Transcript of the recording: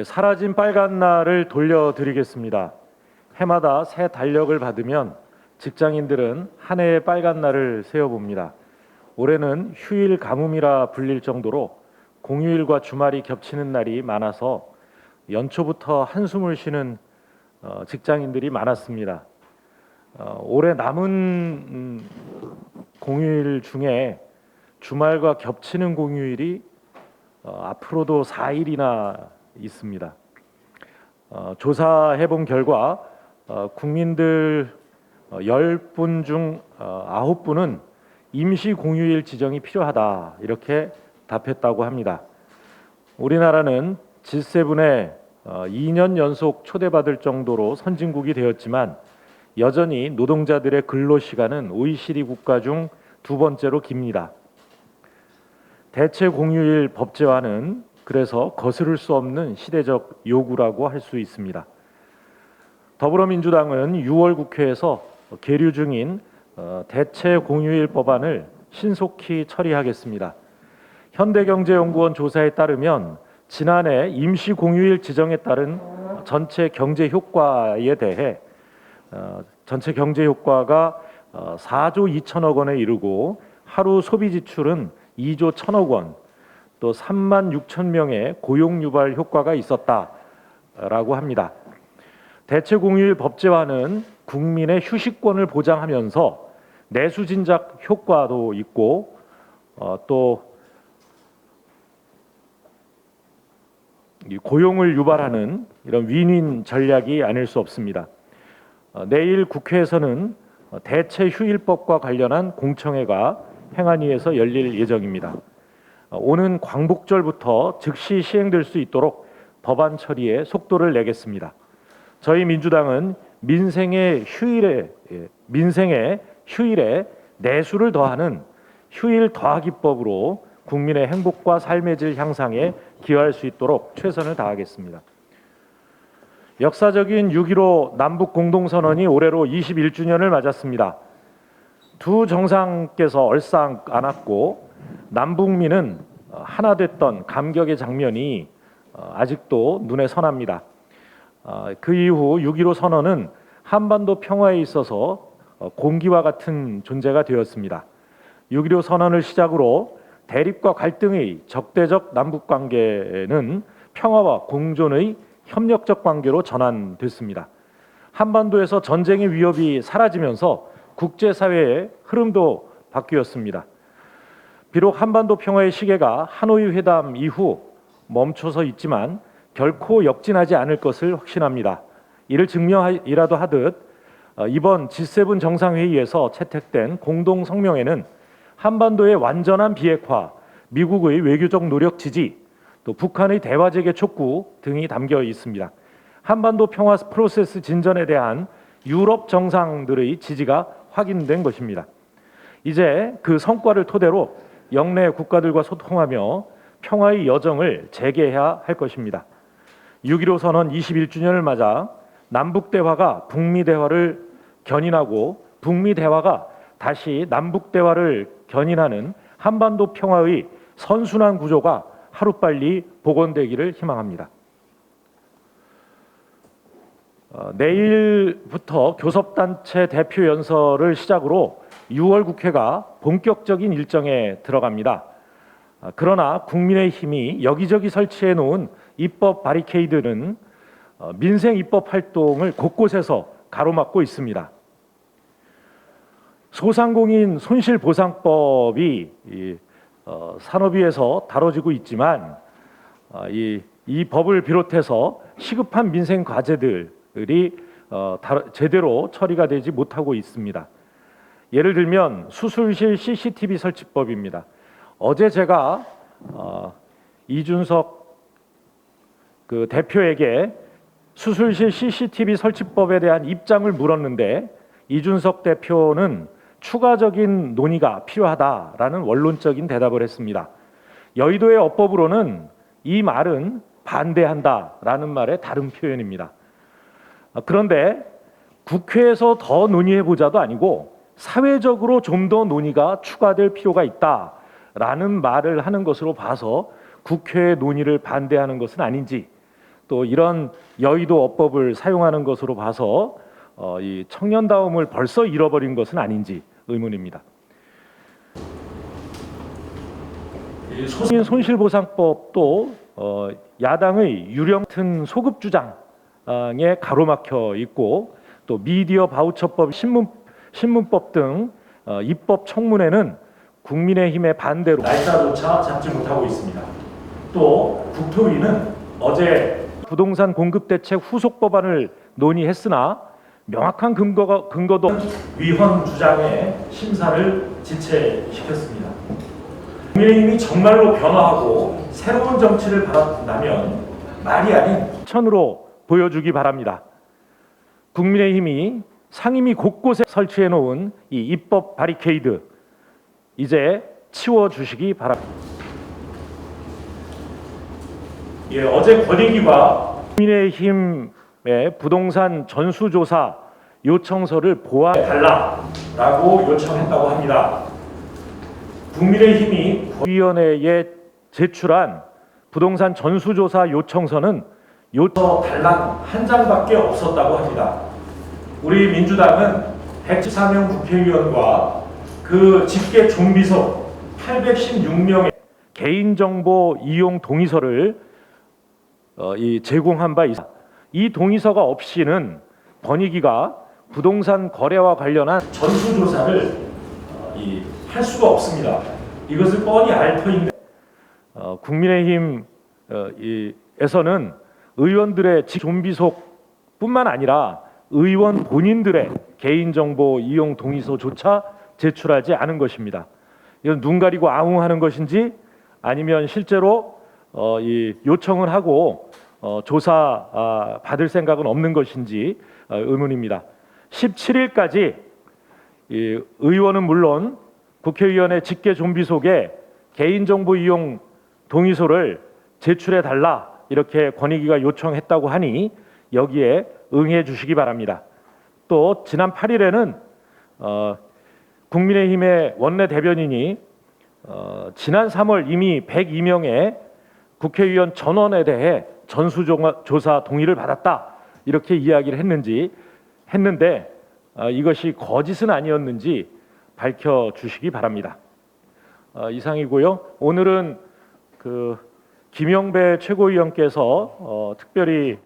사라진 빨간 날을 돌려드리겠습니다. 해마다 새 달력을 받으면 직장인들은 한 해의 빨간 날을 세어봅니다. 올해는 휴일 가뭄이라 불릴 정도로 공휴일과 주말이 겹치는 날이 많아서 연초부터 한숨을 쉬는 직장인들이 많았습니다. 올해 남은 공휴일 중에 주말과 겹치는 공휴일이 앞으로도 4일이나 있습니다. 조사해본 결과 국민들 10분 중 9분은 임시 공휴일 지정이 필요하다 이렇게 답했다고 합니다. 우리나라는 G7에 2년 연속 초대받을 정도로 선진국이 되었지만 여전히 노동자들의 근로시간은 OECD 국가 중 두 번째로 깁니다. 대체 공휴일 법제화는 그래서 거스를 수 없는 시대적 요구라고 할 수 있습니다. 더불어민주당은 6월 국회에서 계류 중인 대체 공휴일 법안을 신속히 처리하겠습니다. 현대경제연구원 조사에 따르면 지난해 임시 공휴일 지정에 따른 전체 경제 효과에 대해 전체 경제 효과가 4조 2천억 원에 이르고 하루 소비 지출은 2조 1천억 원, 또 3만 6천 명의 고용 유발 효과가 있었다라고 합니다. 대체 공휴일 법제화는 국민의 휴식권을 보장하면서 내수 진작 효과도 있고 또 고용을 유발하는 이런 윈윈 전략이 아닐 수 없습니다. 내일 국회에서는 대체 휴일법과 관련한 공청회가 행안위에서 열릴 예정입니다. 오는 광복절부터 즉시 시행될 수 있도록 법안 처리에 속도를 내겠습니다. 저희 민주당은 민생의 휴일에 내수를 더하는 휴일 더하기법으로 국민의 행복과 삶의 질 향상에 기여할 수 있도록 최선을 다하겠습니다. 역사적인 6.15 남북 공동선언이 올해로 21주년을 맞았습니다. 두 정상께서 얼싸안았고 남북민은 하나 됐던 감격의 장면이 아직도 눈에 선합니다. 그 이후 6.15 선언은 한반도 평화에 있어서 공기와 같은 존재가 되었습니다. 6.15 선언을 시작으로 대립과 갈등의 적대적 남북관계는 평화와 공존의 협력적 관계로 전환됐습니다. 한반도에서 전쟁의 위협이 사라지면서 국제사회의 흐름도 바뀌었습니다. 비록 한반도 평화의 시계가 하노이 회담 이후 멈춰서 있지만 결코 역진하지 않을 것을 확신합니다. 이를 증명이라도 하듯 이번 G7 정상회의에서 채택된 공동 성명에는 한반도의 완전한 비핵화, 미국의 외교적 노력 지지, 또 북한의 대화재개 촉구 등이 담겨 있습니다. 한반도 평화 프로세스 진전에 대한 유럽 정상들의 지지가 확인된 것입니다. 이제 그 성과를 토대로 영내 국가들과 소통하며 평화의 여정을 재개해야 할 것입니다. 6.15 선언 21주년을 맞아 남북 대화가 북미 대화를 견인하고 북미 대화가 다시 남북 대화를 견인하는 한반도 평화의 선순환 구조가 하루빨리 복원되기를 희망합니다. 내일부터 교섭단체 대표 연설을 시작으로 6월 국회가 본격적인 일정에 들어갑니다. 그러나 국민의힘이 여기저기 설치해 놓은 입법 바리케이드는 민생 입법 활동을 곳곳에서 가로막고 있습니다. 소상공인 손실보상법이 산업위에서 다뤄지고 있지만 이 법을 비롯해서 시급한 민생 과제들이 제대로 처리가 되지 못하고 있습니다. 예를 들면 수술실 CCTV 설치법입니다. 어제 제가 이준석 그 대표에게 수술실 CCTV 설치법에 대한 입장을 물었는데 이준석 대표는 추가적인 논의가 필요하다라는 원론적인 대답을 했습니다. 여의도의 어법으로는 이 말은 반대한다라는 말의 다른 표현입니다. 그런데 국회에서 더 논의해보자도 아니고 사회적으로 좀 더 논의가 추가될 필요가 있다라는 말을 하는 것으로 봐서 국회의 논의를 반대하는 것은 아닌지, 또 이런 여의도 어법을 사용하는 것으로 봐서 이 청년다움을 벌써 잃어버린 것은 아닌지 의문입니다. 소민 손실보상법도 야당의 유령 같은 소급 주장에 가로막혀 있고, 또 미디어 바우처법, 신문법 등 입법 청문회는 국민의힘의 반대로 날짜조차 잡지 못하고 있습니다. 또 국토위는 어제 부동산 공급 대책 후속 법안을 논의했으나 명확한 근거도 위헌 주장에 심사를 지체시켰습니다. 국민의힘이 정말로 변화하고 새로운 정치를 바란다면 말이 아닌 천으로 보여주기 바랍니다. 국민의힘이 상임위 곳곳에 설치해 놓은 이 입법 바리케이드 이제 치워주시기 바랍니다. 예, 어제 권익위가 국민의힘의 부동산 전수조사 요청서를 보완해달라라고 요청했다고 합니다. 국민의힘이 위원회에 제출한 부동산 전수조사 요청서는 요청 단락 한 장밖에 없었다고 합니다. 우리 민주당은 114명 국회의원과 그 직계 좀비속 816명의 개인정보 이용 동의서를 제공한 바 있습니다. 이 동의서가 없이는 권익위가 부동산 거래와 관련한 전수조사를 할 수가 없습니다. 이것을 뻔히 알 터인데 국민의힘에서는 의원들의 좀비속뿐만 아니라 의원 본인들의 개인정보 이용 동의서조차 제출하지 않은 것입니다. 이건 눈 가리고 아웅하는 것인지 아니면 실제로 요청을 하고 조사 받을 생각은 없는 것인지 의문입니다. 17일까지 의원은 물론 국회의원의 직계 좀비속에 개인정보 이용 동의서를 제출해 달라 이렇게 권익위가 요청했다고 하니 여기에 응해 주시기 바랍니다. 또 지난 8일에는 국민의힘의 원내 대변인이 지난 3월 이미 102명의 국회의원 전원에 대해 전수조사 동의를 받았다 이렇게 이야기를 했는데 이것이 거짓은 아니었는지 밝혀주시기 바랍니다. 이상이고요. 오늘은 김영배 최고위원께서 특별히